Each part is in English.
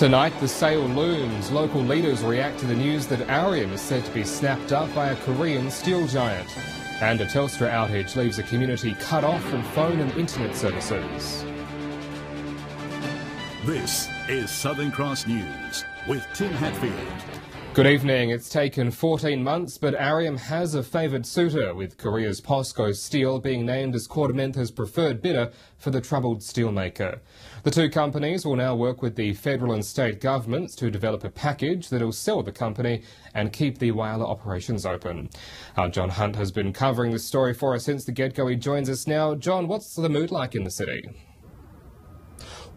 Tonight, the sale looms. Local leaders react to the news that Arium is said to be snapped up by a Korean steel giant. And a Telstra outage leaves a community cut off from phone and internet services. This is Southern Cross News with Tim Hatfield. Good evening. It's taken 14 months, but Arium has a favoured suitor, with Korea's POSCO Steel being named as Quartermentha's preferred bidder for the troubled steelmaker. The two companies will now work with the federal and state governments to develop a package that will sell the company and keep the Whyalla operations open. Our John Hunt has been covering this story for us since the get-go. He joins us now. John, what's the mood like in the city?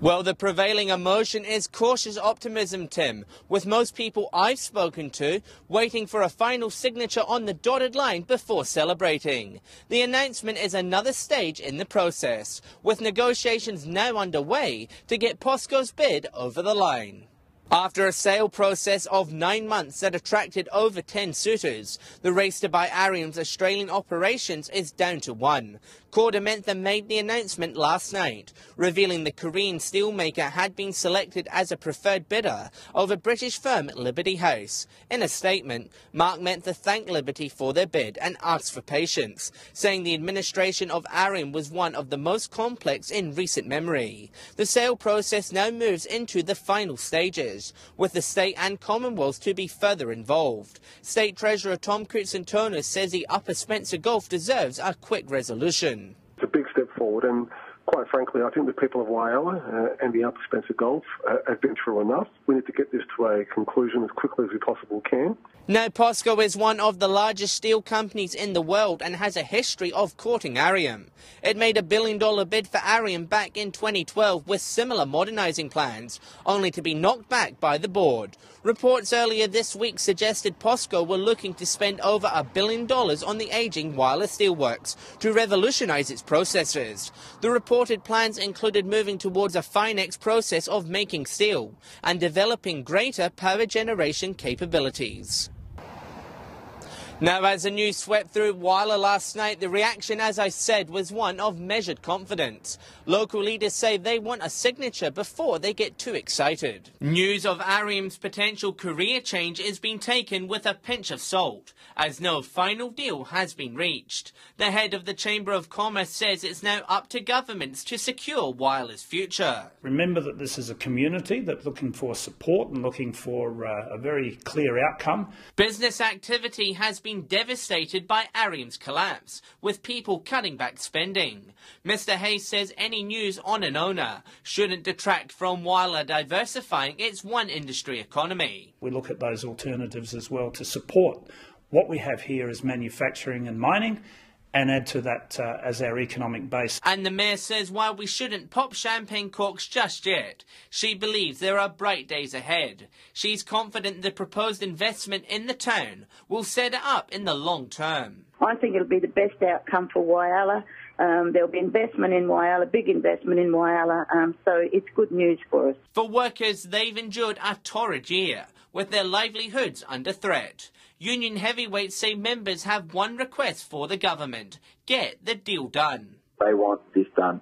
Well, the prevailing emotion is cautious optimism, Tim, with most people I've spoken to waiting for a final signature on the dotted line before celebrating. The announcement is another stage in the process, with negotiations now underway to get POSCO's bid over the line. After a sale process of 9 months that attracted over 10 suitors, the race to buy Arium's Australian operations is down to one. Quartermentha made the announcement last night, revealing the Korean steelmaker had been selected as a preferred bidder over British firm Liberty House. In a statement, Mark Mentha thanked Liberty for their bid and asked for patience, saying the administration of Arium was one of the most complex in recent memory. The sale process now moves into the final stages, with the state and Commonwealth to be further involved. State Treasurer Tom Crutzen-Tonus says the Upper Spencer Gulf deserves a quick resolution. It's a big step forward, and quite frankly, I think the people of Whyalla and the Upper Spencer Gulf have been through enough. We need to get this to a conclusion as quickly as we possibly can. Now, POSCO is one of the largest steel companies in the world and has a history of courting Arium. It made $1 billion bid for Arium back in 2012 with similar modernising plans, only to be knocked back by the board. Reports earlier this week suggested POSCO were looking to spend over $1 billion on the ageing Whyalla Steelworks to revolutionise its processes. The reported plans included moving towards a Finex process of making steel and developing greater power generation capabilities. Now, as the news swept through Whyalla last night, the reaction, as I said, was one of measured confidence. Local leaders say they want a signature before they get too excited. News of Arium's potential career change is being taken with a pinch of salt, as no final deal has been reached. The head of the Chamber of Commerce says it's now up to governments to secure Whyalla's future. Remember that this is a community that's looking for support and looking for a very clear outcome. Business activity has been devastated by Arium's collapse, with people cutting back spending. Mr. Hayes says any news on an owner shouldn't detract from Whyalla diversifying its one industry economy. We look at those alternatives as well to support what we have here as manufacturing and mining, and add to that as our economic base. And the Mayor says while we shouldn't pop champagne corks just yet, she believes there are bright days ahead. She's confident the proposed investment in the town will set it up in the long term. I think it'll be the best outcome for Whyalla. There'll be investment in Whyalla, big investment in Whyalla, so it's good news for us. For workers, they've endured a torrid year, with their livelihoods under threat. Union heavyweights say members have one request for the government: get the deal done. They want this done.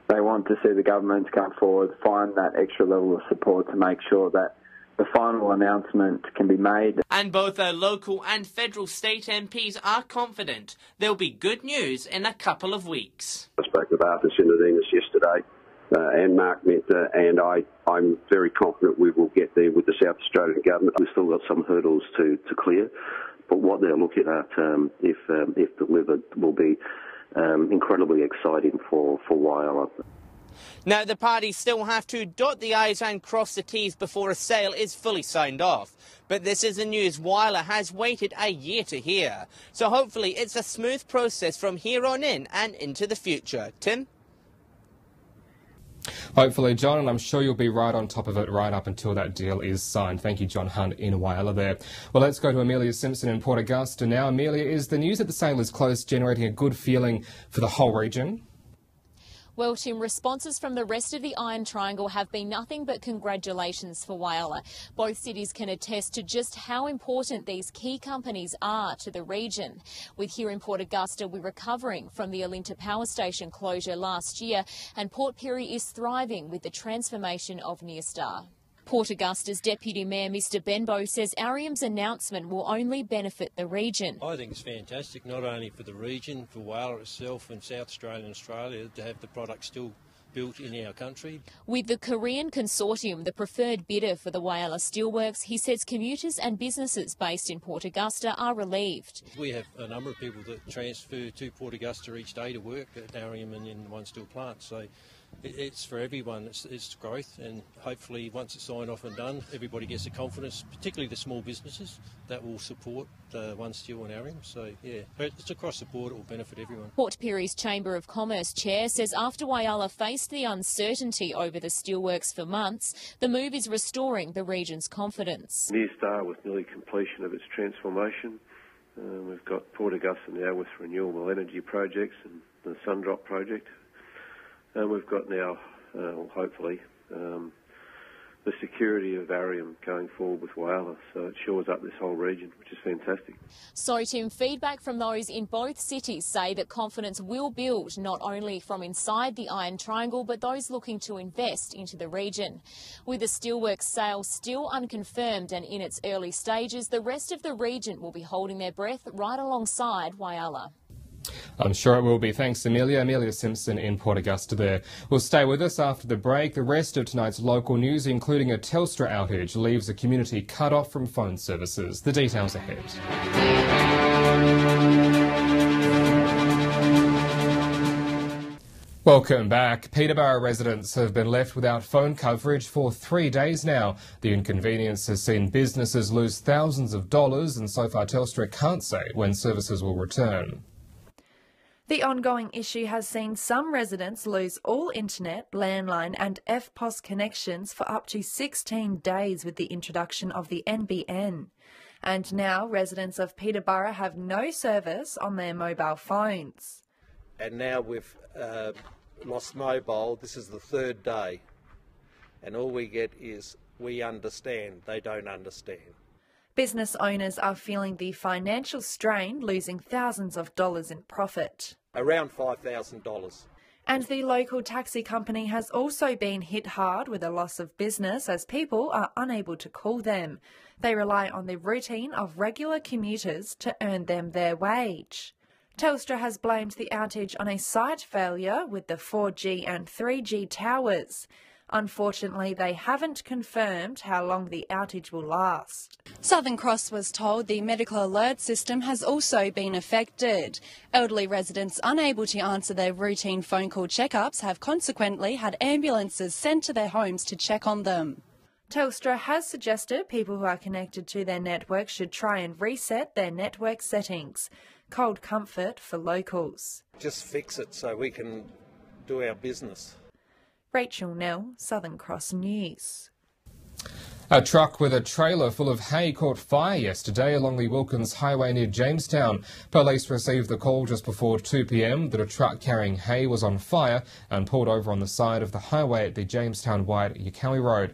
They want to see the government come forward, find that extra level of support to make sure that the final announcement can be made. And both our local and federal state MPs are confident there'll be good news in a couple of weeks. I spoke with Arthur Sinodinos yesterday and Mark Mentha, and I'm very confident we will get there with the South Australian government. We've still got some hurdles to clear, but what they're looking at, if delivered, will be incredibly exciting for Whyalla. Now, the parties still have to dot the I's and cross the T's before a sale is fully signed off. But this is the news Whyalla has waited a year to hear. So hopefully it's a smooth process from here on in and into the future. Tim? Hopefully, John, and I'm sure you'll be right on top of it right up until that deal is signed. Thank you, John Hunt in Whyalla there. Well, let's go to Amelia Simpson in Port Augusta now. Amelia, is the news that the sale is close generating a good feeling for the whole region? Well, Tim, responses from the rest of the Iron Triangle have been nothing but congratulations for Whyalla. Both cities can attest to just how important these key companies are to the region. With here in Port Augusta, we're recovering from the Alinta Power Station closure last year, and Port Pirie is thriving with the transformation of Near Star. Port Augusta's Deputy Mayor Mr Benbow says Ariam's announcement will only benefit the region. I think it's fantastic, not only for the region, for Whyalla itself and South Australia and Australia, to have the product still built in our country. With the Korean consortium, the preferred bidder for the Whyalla Steelworks, he says commuters and businesses based in Port Augusta are relieved. We have a number of people that transfer to Port Augusta each day to work at Ariam and in one steel plant, so it's for everyone. It's growth, and hopefully once it's signed off and done, everybody gets the confidence, particularly the small businesses, that will support One Steel and Ariam. So yeah, it's across the board, it will benefit everyone. Port Pirie's Chamber of Commerce chair says after Whyalla faced the uncertainty over the steelworks for months, the move is restoring the region's confidence. Near Star with nearly completion of its transformation. We've got Port Augusta now with renewable energy projects and the Sundrop project. We've got now, hopefully, the security of Ariam going forward with Whyalla, so it shores up this whole region, which is fantastic. So, Tim, feedback from those in both cities say that confidence will build not only from inside the Iron Triangle, but those looking to invest into the region. With the steelworks sale still unconfirmed and in its early stages, the rest of the region will be holding their breath right alongside Whyalla. I'm sure it will be. Thanks, Amelia. Amelia Simpson in Port Augusta there. Will stay with us after the break. The rest of tonight's local news, including a Telstra outage, leaves a community cut off from phone services. The details ahead. Welcome back. Peterborough residents have been left without phone coverage for 3 days now. The inconvenience has seen businesses lose thousands of dollars, and so far Telstra can't say when services will return. The ongoing issue has seen some residents lose all internet, landline and FPOS connections for up to 16 days with the introduction of the NBN. And now residents of Peterborough have no service on their mobile phones. And now we've lost mobile. This is the third day. And all we get is, we understand. They don't understand. Business owners are feeling the financial strain, losing thousands of dollars in profit. Around $5,000. And the local taxi company has also been hit hard with a loss of business as people are unable to call them. They rely on the routine of regular commuters to earn them their wage. Telstra has blamed the outage on a site failure with the 4G and 3G towers. Unfortunately, they haven't confirmed how long the outage will last. Southern Cross was told the medical alert system has also been affected. Elderly residents unable to answer their routine phone call checkups have consequently had ambulances sent to their homes to check on them. Telstra has suggested people who are connected to their network should try and reset their network settings. Cold comfort for locals. Just fix it so we can do our business. Rachel Nell, Southern Cross News. A truck with a trailer full of hay caught fire yesterday along the Wilkins Highway near Jamestown. Police received the call just before 2 p.m. that a truck carrying hay was on fire and pulled over on the side of the highway at the Jamestown-wide Yukawi Road.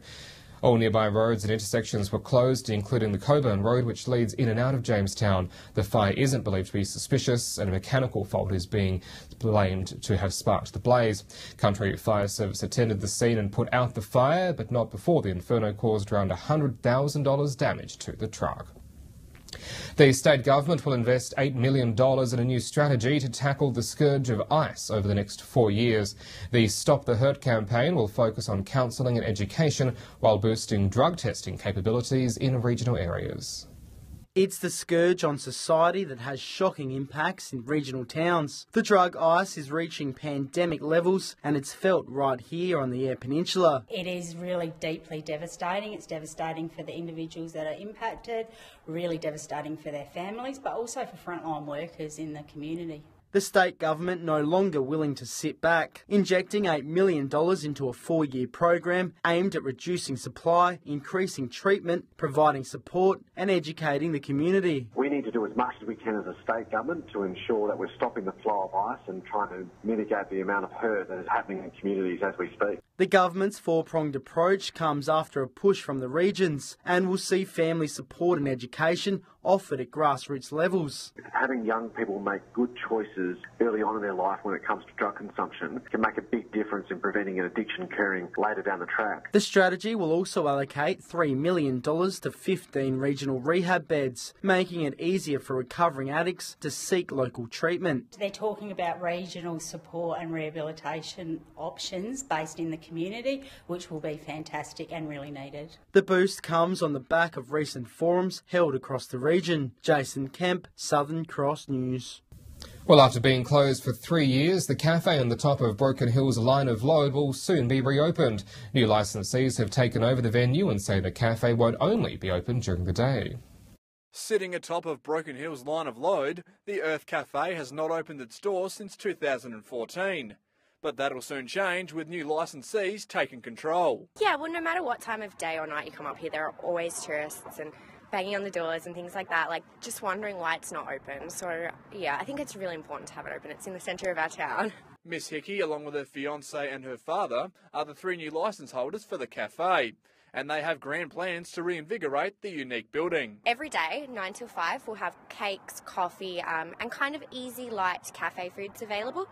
All nearby roads and intersections were closed, including the Coburn Road, which leads in and out of Jamestown. The fire isn't believed to be suspicious, and a mechanical fault is being blamed to have sparked the blaze. Country Fire Service attended the scene and put out the fire, but not before the inferno caused around $100,000 damage to the truck. The state government will invest $8 million in a new strategy to tackle the scourge of ice over the next 4 years. The Stop the Hurt campaign will focus on counselling and education while boosting drug testing capabilities in regional areas. It's the scourge on society that has shocking impacts in regional towns. The drug ice is reaching pandemic levels, and it's felt right here on the Eyre Peninsula. It is really deeply devastating. It's devastating for the individuals that are impacted, really devastating for their families, but also for frontline workers in the community. The state government no longer willing to sit back, injecting $8 million into a 4-year program aimed at reducing supply, increasing treatment, providing support and educating the community. We need to do as much as we can as a state government to ensure that we're stopping the flow of ice and trying to mitigate the amount of hurt that is happening in communities as we speak. The government's four-pronged approach comes after a push from the regions and will see family support and education offered at grassroots levels. Having young people make good choices early on in their life when it comes to drug consumption can make a big difference in preventing an addiction occurring later down the track. The strategy will also allocate $3 million to 15 regional rehab beds, making it easier for recovering addicts to seek local treatment. They're talking about regional support and rehabilitation options based in the community, which will be fantastic and really needed. The boost comes on the back of recent forums held across the region. Jason Kemp, Southern Cross News. Well, after being closed for 3 years, the cafe on the top of Broken Hill's line of load will soon be reopened. New licensees have taken over the venue and say the cafe won't only be open during the day. Sitting atop of Broken Hill's line of load, the Earth Cafe has not opened its doors since 2014. But that'll soon change with new licensees taking control. Yeah, well, no matter what time of day or night you come up here, there are always tourists and banging on the doors and things like that, like just wondering why it's not open. So, yeah, I think it's really important to have it open. It's in the centre of our town. Miss Hickey, along with her fiancé and her father, are the 3 new licence holders for the cafe. And they have grand plans to reinvigorate the unique building. Every day, 9 till 5, we'll have cakes, coffee, and kind of easy, light cafe foods available.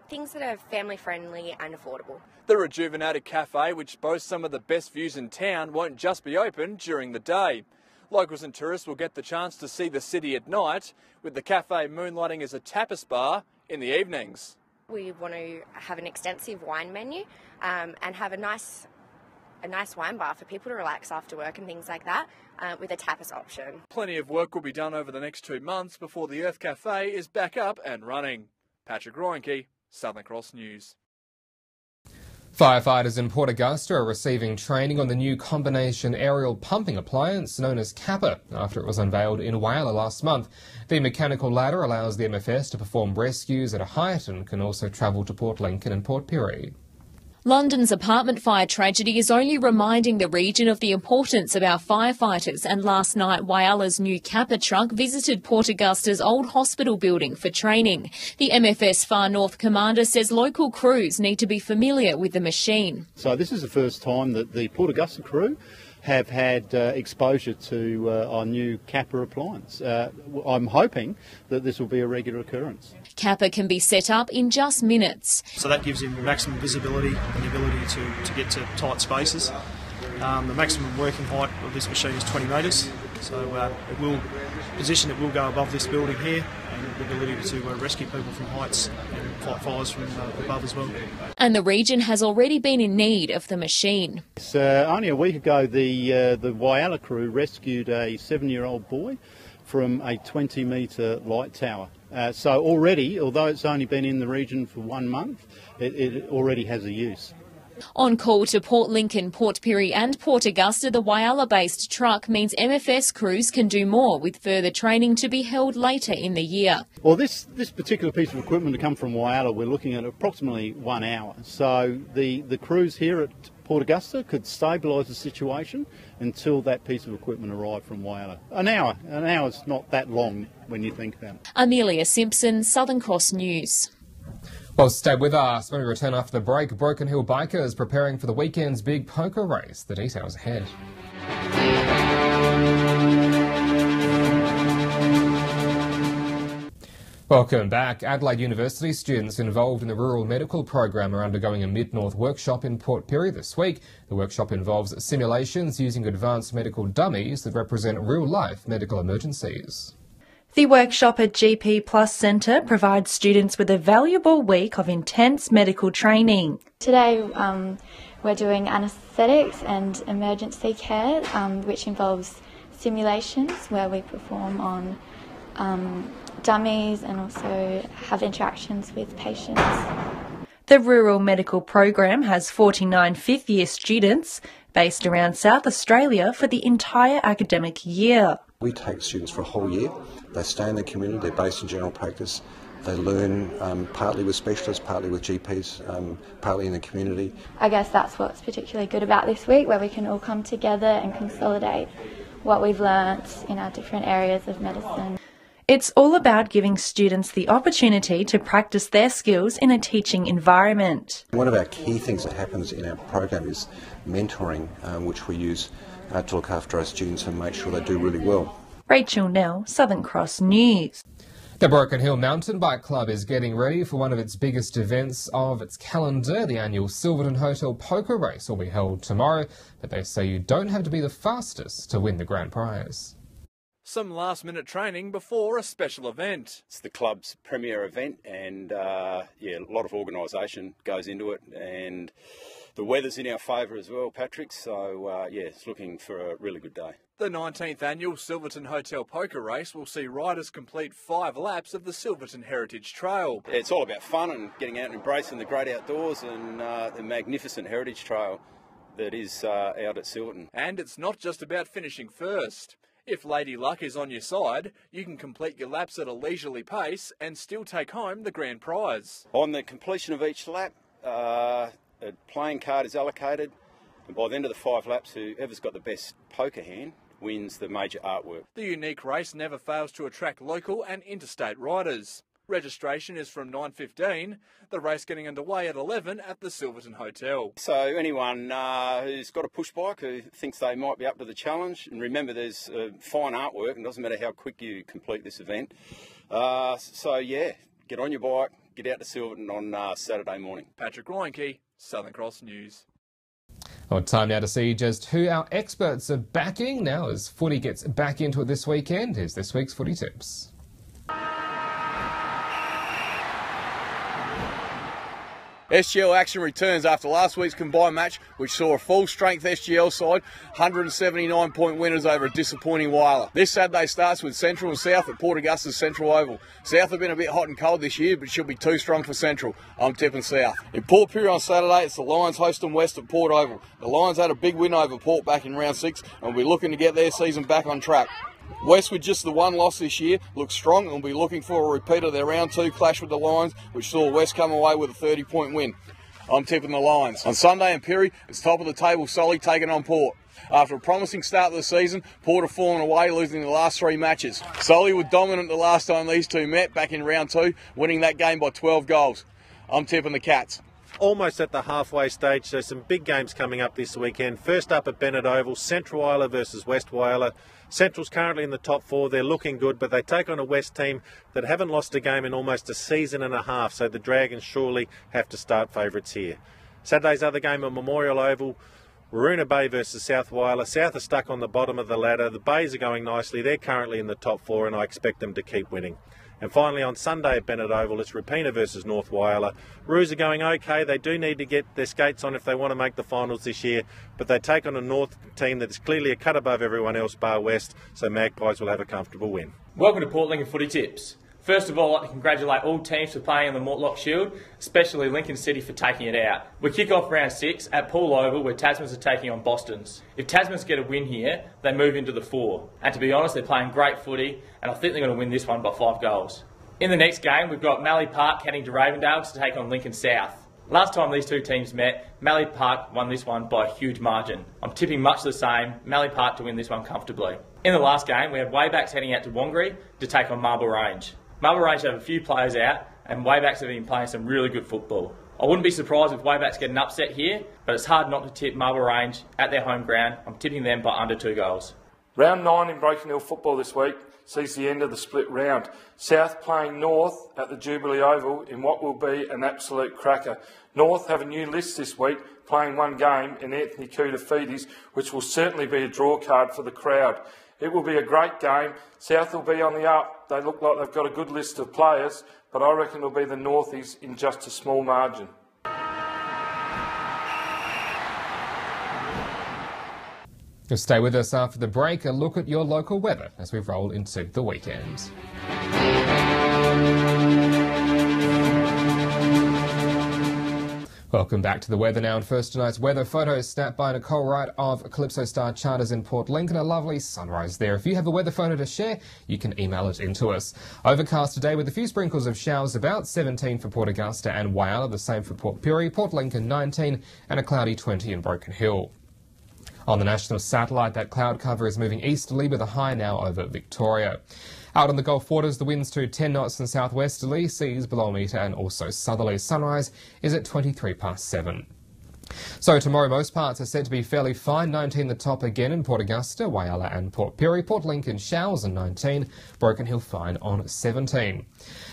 Things that are family-friendly and affordable. The rejuvenated cafe, which boasts some of the best views in town, won't just be open during the day. Locals and tourists will get the chance to see the city at night, with the cafe moonlighting as a tapas bar in the evenings. We want to have an extensive wine menu and have a nice wine bar for people to relax after work and things like that, with a tapas option. Plenty of work will be done over the next 2 months before the Earth Cafe is back up and running. Patrick Roinke, Southern Cross News. Firefighters in Port Augusta are receiving training on the new combination aerial pumping appliance known as Kappa after it was unveiled in Whyalla last month. The mechanical ladder allows the MFS to perform rescues at a height and can also travel to Port Lincoln and Port Pirie. London's apartment fire tragedy is only reminding the region of the importance of our firefighters, and last night Whyalla's new Kappa truck visited Port Augusta's old hospital building for training. The MFS Far North commander says local crews need to be familiar with the machine. So this is the first time that the Port Augusta crew have had exposure to our new Kappa appliance. I'm hoping that this will be a regular occurrence. Kappa can be set up in just minutes. So that gives him maximum visibility and the ability to get to tight spaces. The maximum working height of this machine is 20 metres, so it will go above this building here, and the ability to rescue people from heights and fight fires from above as well. And the region has already been in need of the machine. Only a week ago, the Whyalla crew rescued a 7-year-old boy from a 20-metre light tower. So already, although it's only been in the region for 1 month, it already has a use. On call to Port Lincoln, Port Pirie and Port Augusta, the Whyalla-based truck means MFS crews can do more, with further training to be held later in the year. Well, this particular piece of equipment to come from Whyalla, we're looking at approximately 1 hour. So the crews here at Port Augusta could stabilise the situation until that piece of equipment arrived from Whyalla. An hour's not that long when you think about it. Amelia Simpson, Southern Cross News. Well, stay with us. When we return after the break, Broken Hill bikers preparing for the weekend's big poker race. The details ahead. Welcome back. Adelaide University students involved in the rural medical program are undergoing a Mid-North workshop in Port Pirie this week. The workshop involves simulations using advanced medical dummies that represent real-life medical emergencies. The workshop at GP Plus Centre provides students with a valuable week of intense medical training. Today we're doing anaesthetics and emergency care, which involves simulations where we perform on dummies and also have interactions with patients. The Rural Medical Program has 49 fifth-year students based around South Australia for the entire academic year. We take students for a whole year. They stay in the community, they're based in general practice. They learn partly with specialists, partly with GPs, partly in the community. I guess that's what's particularly good about this week, where we can all come together and consolidate what we've learnt in our different areas of medicine. It's all about giving students the opportunity to practice their skills in a teaching environment. One of our key things that happens in our program is mentoring, which we use to look after our students and make sure they do really well. Rachel Nell, Southern Cross News. The Broken Hill Mountain Bike Club is getting ready for one of its biggest events of its calendar. The annual Silverton Hotel Poker Race will be held tomorrow, but they say you don't have to be the fastest to win the grand prize. Some last-minute training before a special event. It's the club's premier event, and a lot of organisation goes into it, and the weather's in our favour as well, Patrick, so it's looking for a really good day. The 19th annual Silverton Hotel Poker Race will see riders complete 5 laps of the Silverton Heritage Trail. It's all about fun and getting out and embracing the great outdoors and the magnificent heritage trail that is out at Silverton. And it's not just about finishing first. If Lady Luck is on your side, you can complete your laps at a leisurely pace and still take home the grand prize. On the completion of each lap, a playing card is allocated, and by the end of the 5 laps, whoever's got the best poker hand wins the major artwork. The unique race never fails to attract local and interstate riders. Registration is from 9:15, the race getting underway at 11 at the Silverton Hotel. So anyone who's got a push bike who thinks they might be up to the challenge, and remember there's fine artwork, and it doesn't matter how quick you complete this event. Get on your bike, get out to Silverton on Saturday morning. Patrick Reinke, Southern Cross News. Well, time now to see just who our experts are backing now as footy gets back into it this weekend. Here's this week's Footy Tips. SGL action returns after last week's combined match, which saw a full-strength SGL side 179-point winners over a disappointing Whyalla. This Saturday starts with Central and South at Port Augusta's Central Oval. South have been a bit hot and cold this year, but should be too strong for Central. I'm tipping South. In Port Pirie on Saturday, it's the Lions hosting West at Port Oval. The Lions had a big win over Port back in round 6 and will be looking to get their season back on track. West, with just the one loss this year, looks strong and will be looking for a repeat of their round 2 clash with the Lions, which saw West come away with a 30-point win. I'm tipping the Lions. On Sunday in Pirie, it's top of the table Solly taking on Port. After a promising start to the season, Port have fallen away, losing the last 3 matches. Solly were dominant the last time these two met, back in round 2, winning that game by 12 goals. I'm tipping the Cats. Almost at the halfway stage, so some big games coming up this weekend. First up at Bennett Oval, Central Whyalla versus West Whyalla. Central's currently in the top 4. They're looking good, but they take on a West team that haven't lost a game in almost a season and a half, so the Dragons surely have to start favourites here. Saturday's other game at Memorial Oval, Waroona Bay versus South Whyalla. South are stuck on the bottom of the ladder. The Bays are going nicely. They're currently in the top 4, and I expect them to keep winning. And finally, on Sunday at Bennett Oval, it's Rapina versus North Whyalla. Roos are going okay. They do need to get their skates on if they want to make the finals this year, but they take on a North team that is clearly a cut above everyone else bar West, so Magpies will have a comfortable win. Welcome to Port Lincoln Footy Tips. First of all, I'd like to congratulate all teams for playing in the Mortlock Shield, especially Lincoln City for taking it out. We kick off round 6 at Poole Oval, where Tasmans are taking on Bostons. If Tasmans get a win here, they move into the 4. And to be honest, they're playing great footy, and I think they're going to win this one by 5 goals. In the next game, we've got Mallee Park heading to Ravendale to take on Lincoln South. Last time these two teams met, Mallee Park won this one by a huge margin. I'm tipping much the same, Mallee Park to win this one comfortably. In the last game, we have Waybacks heading out to Wangari to take on Marble Range. Marble Range have a few players out, and Waybacks have been playing some really good football. I wouldn't be surprised if Waybacks get an upset here, but it's hard not to tip Marble Range at their home ground. I'm tipping them by under 2 goals. Round 9 in Broken Hill football this week sees the end of the split round. South playing North at the Jubilee Oval in what will be an absolute cracker. North have a new list this week, playing 1 game in Anthony Koutafidis, which will certainly be a draw card for the crowd. It will be a great game. South will be on the up. They look like they've got a good list of players, but I reckon it'll be the Northies in just a small margin. You'll stay with us after the break. A look at your local weather as we roll into the weekend. Welcome back to the weather now, and first tonight's weather photos snapped by Nicole Wright of Calypso Star Charters in Port Lincoln. A lovely sunrise there. If you have a weather photo to share, you can email it into us. Overcast today with a few sprinkles of showers about, 17 for Port Augusta and Whyalla, the same for Port Pirie, Port Lincoln 19 and a cloudy 20 in Broken Hill. On the national satellite, that cloud cover is moving easterly with a high now over Victoria. Out on the Gulf waters, the winds to 10 knots and southwesterly, seas below a metre and also southerly. Sunrise is at 23 past 7. So tomorrow most parts are set to be fairly fine. 19 the top again in Port Augusta, Whyalla and Port Pirie. Port Lincoln showers on 19, Broken Hill fine on 17.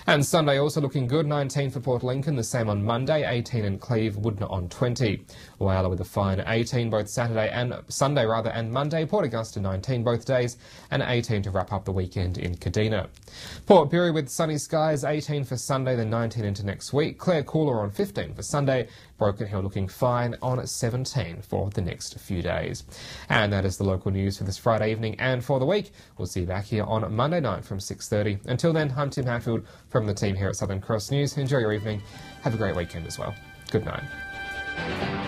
And Sunday also looking good, 19 for Port Lincoln, the same on Monday, 18 in Cleve, Woodner on 20. Whyalla with a fine 18 both Sunday and Monday, Port Augusta 19 both days, and 18 to wrap up the weekend in Kadina. Port Pirie with sunny skies, 18 for Sunday, then 19 into next week. Clare cooler on 15 for Sunday, Broken Hill looking fine on 17 for the next few days. And that is the local news for this Friday evening and for the week. We'll see you back here on Monday night from 6:30. Until then, I'm Tim Hatfield from the team here at Southern Cross News. Enjoy your evening. Have a great weekend as well. Good night.